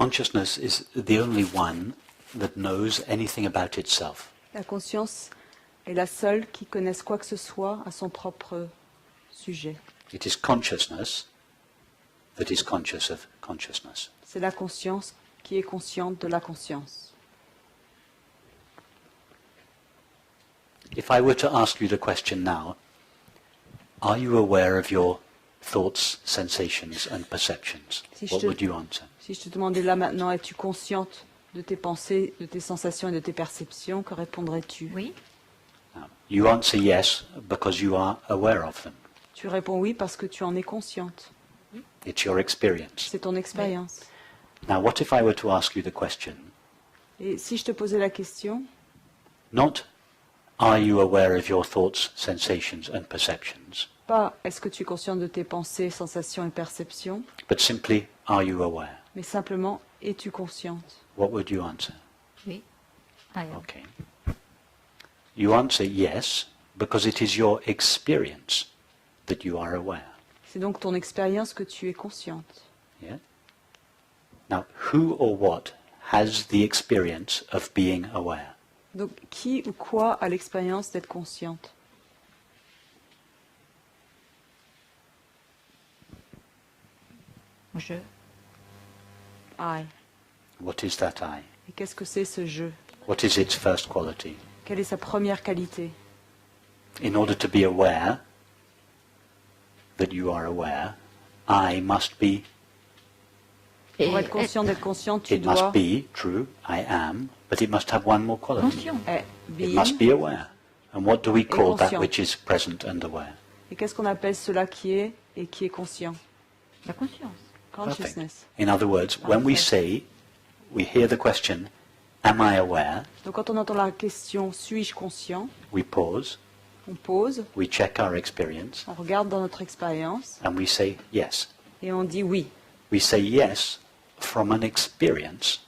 Consciousness is the only one that knows anything about itself. La conscience est la seule qui connaisse quoi que ce soit à son propre sujet. It is consciousness that is conscious of consciousness. C'est la conscience qui est consciente de la conscience. If I were to ask you the question now, are you aware of your thoughts, sensations and perceptions? What would you answer? Si je te demandais là maintenant, es-tu consciente de tes pensées, de tes sensations et de tes perceptions, que répondrais-tu? Oui. Now, you answer yes because you are aware of them. Tu réponds oui parce que tu en es consciente. It's your experience. C'est ton expérience. Now, what if I were to ask you the question, Et si je te posais la question, not are you aware of your thoughts, sensations and perceptions, pas est-ce que tu es consciente de tes pensées, sensations et perceptions, but simply are you aware? mais simplement es-tu consciente? What would you answer? Oui. I am. Okay. You answer yes because it is your experience that you are aware. C'est donc ton expérience que tu es consciente. Yeah? Now, who or what has the experience of being aware? Donc qui ou quoi a l'expérience d'être consciente? Je. I. What is that I? Et qu'est-ce que c'est ce je? What is its first quality? Quelle est sa première qualité? In order to be aware that you are aware, I must be, Pour être conscient d'être consciente, tu it dois must be true, I am, but it must have one more quality. Conscient. être It being. must be aware. And what do we call that conscient. which is present and aware? Et qu'est-ce qu'on appelle cela qui est et qui est conscient? La conscience. Consciousness. In other words, when we say, we hear the question, am I aware? Donc quand on entend la question suis-je conscient, We pause, on pose, we check our experience, on regarde dans notre expérience and we say yes. et on dit oui. We say yes from an experience,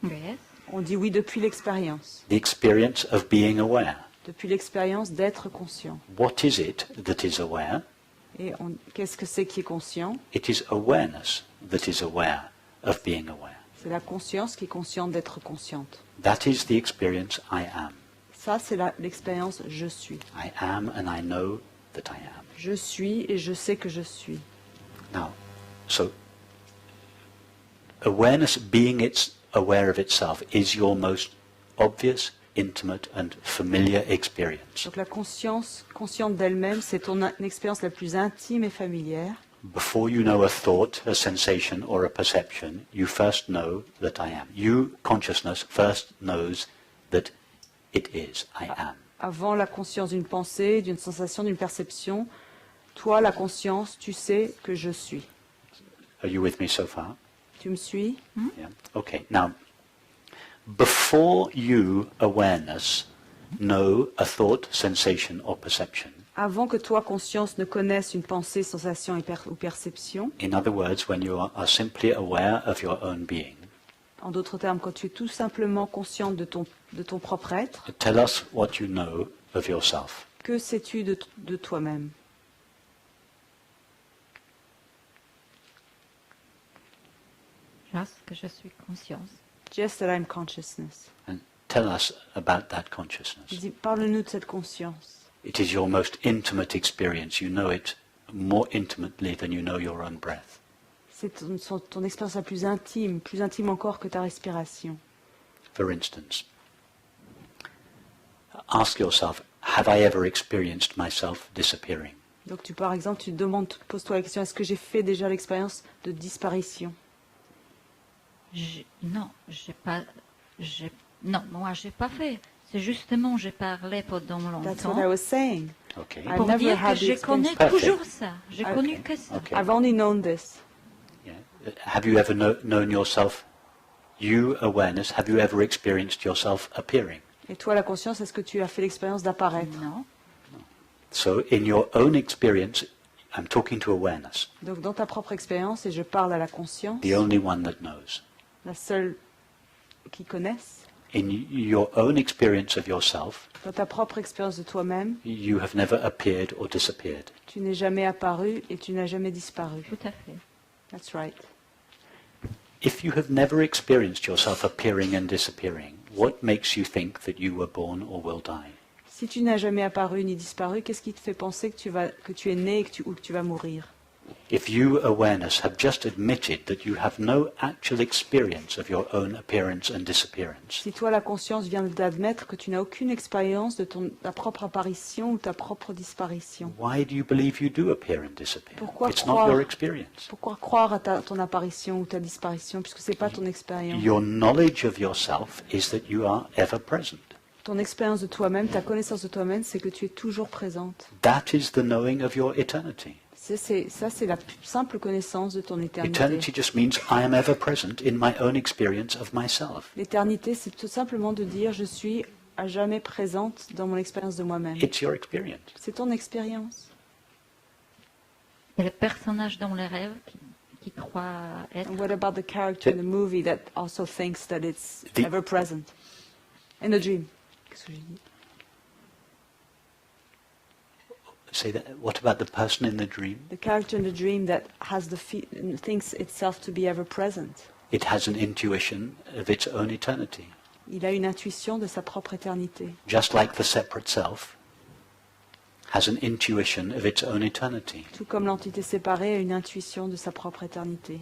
Yes. On dit oui depuis l'expérience, the experience of being aware. depuis l'expérience d'être conscient. What is it that is aware? Et qu'est-ce que c'est qui est conscient? It is awareness that is aware of being aware. C'est la conscience qui est consciente d'être consciente. That is the experience I am. Ça, c'est l'expérience je suis. I am and I know that I am. Je suis et je sais que je suis. Now, so awareness, being aware of itself, is your most obvious, intimate and familiar experience. Donc la conscience consciente d'elle-même, c'est ton expérience la plus intime et familière. Before you know a thought, a sensation or a perception, you first know that I am. You, consciousness, first knows that it is, I am. Avant la conscience d'une pensée, d'une sensation, d'une perception, toi, la conscience, tu sais que je suis. Are you with me so far? Tu me suis? Yeah. Okay. Now, before you, awareness, know a thought, sensation or perception, Avant que toi, conscience, ne connaisse une pensée, sensation ou perception, in other words, when you are simply aware of your own being, en d'autres termes, quand tu es tout simplement consciente de ton propre être, tell us what you know of yourself. que sais-tu de toi-même? Juste que je suis conscience. Just that I'm consciousness. And tell us about that consciousness. Je dis, parle-nous de cette conscience. It is your most intimate experience. You know it more intimately than you know your own breath. C'est ton expérience la plus intime encore que ta respiration. For instance, ask yourself, have I ever experienced myself disappearing? Donc par exemple, tu te demandes, pose-toi la question, est-ce que j'ai fait déjà l'expérience de disparition? Non, non, moi j'ai pas fait. C'est justement, j'ai parlé pendant That's what I longtemps was saying. Okay. I've pour never dire que had the je connais Perfect. toujours ça. J'ai Okay. connu que ça. Okay. I've only known this. Yeah. Have you ever known yourself, you awareness, have you ever experienced yourself appearing? Et toi, la conscience, est-ce que tu as fait l'expérience d'apparaître? Non. So in your own experience, I'm talking to awareness, Donc dans ta propre expérience, et je parle à la conscience, the only one that knows. la seule qui connaisse, In your own experience of yourself, dans ta propre expérience de toi-même, you have never appeared or disappeared. tu n'es jamais apparu et tu n'as jamais disparu. Tout à fait. That's right. If you have never experienced yourself appearing and disappearing, what makes you think that you were born or will die? Si tu n'as jamais apparu ni disparu, qu'est-ce qui te fait penser que tu es né et ou que tu vas mourir? If you, awareness, have just admitted that you have no actual experience of your own appearance and disappearance, Si toi, la conscience vient d'admettre que tu n'as aucune expérience de ta propre apparition ou ta propre disparition, why do you believe you do appear and disappear? Pourquoi It's not croire- your experience. pourquoi croire à ton apparition ou ta disparition puisque ce n'est pas ton expérience? Your knowledge of yourself is that you are ever present. Ton expérience de toi-même, ta connaissance de toi-même, c'est que tu es toujours présente. That is the knowing of your eternity. Ça, c'est la simple connaissance de ton Eternity éternité. just means I am ever present in my own experience of myself. L'éternité, c'est tout simplement de dire je suis à jamais présente dans mon expérience de moi-même. It's your experience. C'est ton expérience. Et le personnage dans les rêves qui croit être. And what about the character in the movie that also thinks that it's The- ever present? In the dream. Qu'est-ce que j'ai dit? Say that. What about the person in the dream? The character in the dream that has thinks itself to be ever present. It has an intuition of its own eternity. Il a une intuition de sa propre éternité. Just like the separate self has an intuition of its own eternity. Tout comme l'entité séparée a une intuition de sa propre éternité.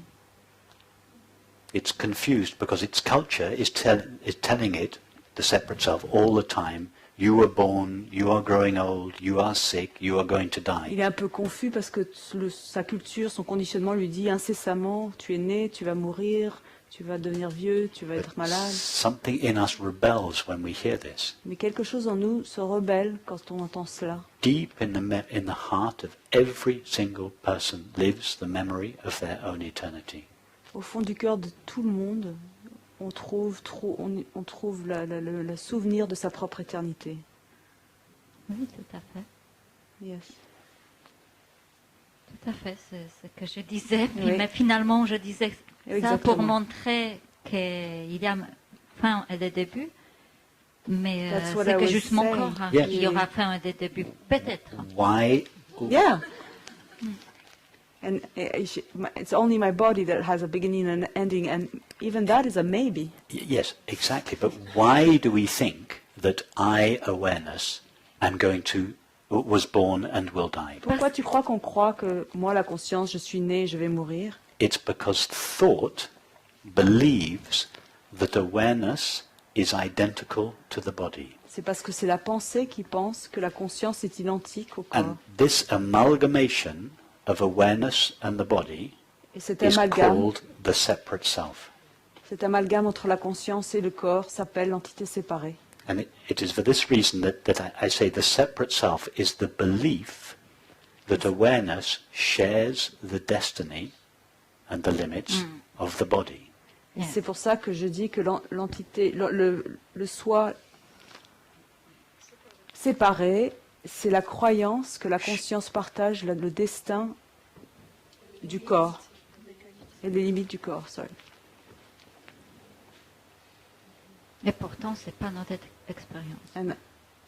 It's confused because its culture is telling it, the separate self, all the time, you were born, you are growing old, you are sick, you are going to die. Il est un peu confus parce que sa culture, son conditionnement lui dit incessamment tu es né, tu vas mourir, tu vas devenir vieux, tu vas être malade. Something in us rebels when we hear this. Mais quelque chose en nous se rebelle quand on entend cela. Deep in the heart of every single person lives the memory of their own eternity. Au fond du cœur de tout le monde, on trouve le souvenir de sa propre éternité. Oui, tout à fait. Yes. Tout à fait, c'est ce que je disais. Puis, Oui. mais finalement, je disais ça Exactement. pour montrer qu'il y a fin et des débuts. Mais That's what I c'est que was justement saying. encore, hein, Yeah. il y aura fin et des débuts, peut-être. Why? Yeah. And it's only my body that has a beginning and an ending, and even that is a maybe. Yes, exactly. But why do we think that I, awareness, was born and will die? Pourquoi tu crois qu'on croit que moi, la conscience, je suis né, je vais mourir? It's because thought believes that awareness is identical to the body. C'est parce que c'est la pensée qui pense que la conscience est identique au corps. And this amalgamation of awareness and the body Et cet is amalgame, called the separate self. cet amalgame entre la conscience et le corps s'appelle l'entité séparée. And it is for this reason that I say the separate self is the belief that awareness shares the destiny and the limits of the body. Et Yeah. c'est pour ça que je dis que l'entité, le soi séparé, c'est la croyance que la conscience partage le destin du corps et les limites du corps. Sorry. Et pourtant, ce n'est pas notre expérience. And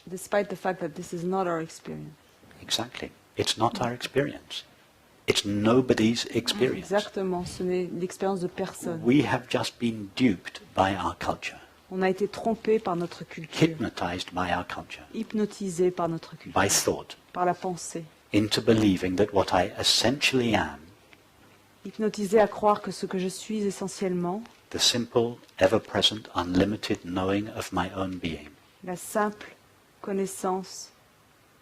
despite the fact that this is not our experience. Exactly. It's not our experience. It's nobody's experience. Exactement, ce n'est l'expérience de personne. We have just been duped by our culture, On a été trompé par notre culture, hypnotized by our culture, hypnotisé par notre culture, by thought, par la pensée, into believing that what I essentially am, hypnotisé à croire que ce que je suis essentiellement, the simple, ever-present, unlimited knowing of my own being, la simple connaissance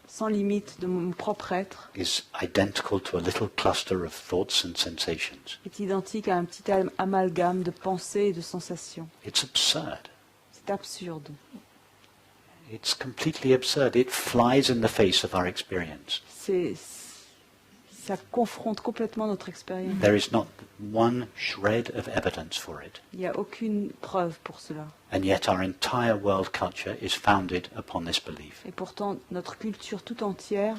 sans limite de mon propre être, is identical to a little cluster of thoughts and sensations. est identique à un petit amalgame de pensées et de sensations. It's absurd. C'est absurde. It's completely absurd. It flies in the face of our experience. Ça confronte complètement notre expérience. There is not one shred of evidence for it. Il n'y a aucune preuve pour cela. And yet our entire world culture is founded upon this belief. Et pourtant, notre culture tout entière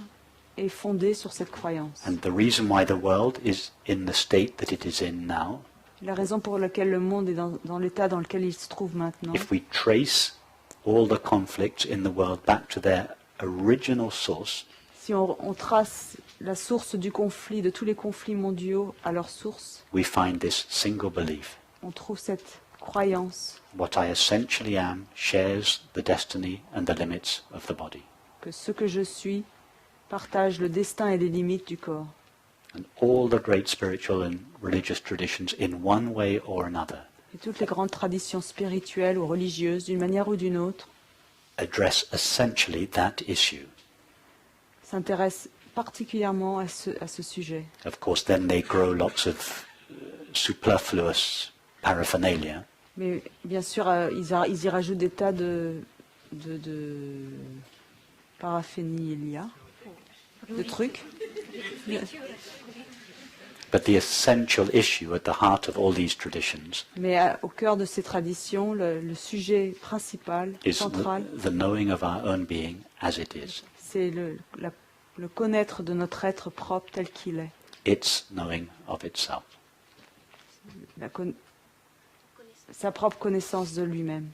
est fondée sur cette croyance. And the reason why the world is in the state that it is in now, La raison pour laquelle le monde est dans l'état dans lequel il se trouve maintenant, if we trace all the conflicts in the world back to their original source, si on trace la source du conflit, de tous les conflits mondiaux à leur source, we find this single belief. on trouve cette croyance What I essentially am shares the destiny and the limits of the body. que ce que je suis partage le destin et les limites du corps. And all the great spiritual and religious traditions, in one way or another, Et toutes les grandes traditions spirituelles ou religieuses, d'une manière ou d'une autre, address essentially that issue. s'intéressent particulièrement à ce sujet. Of course, then they grow lots of superfluous paraphernalia, Mais bien sûr, ils y rajoutent des tas de paraphernalia, de trucs. but the essential issue at the heart of all these traditions Mais au cœur de ces traditions, le sujet principal, is central, the knowing of our own being as it is. c'est le connaître de notre être propre tel qu'il est. Its knowing of itself. Sa propre connaissance de lui-même.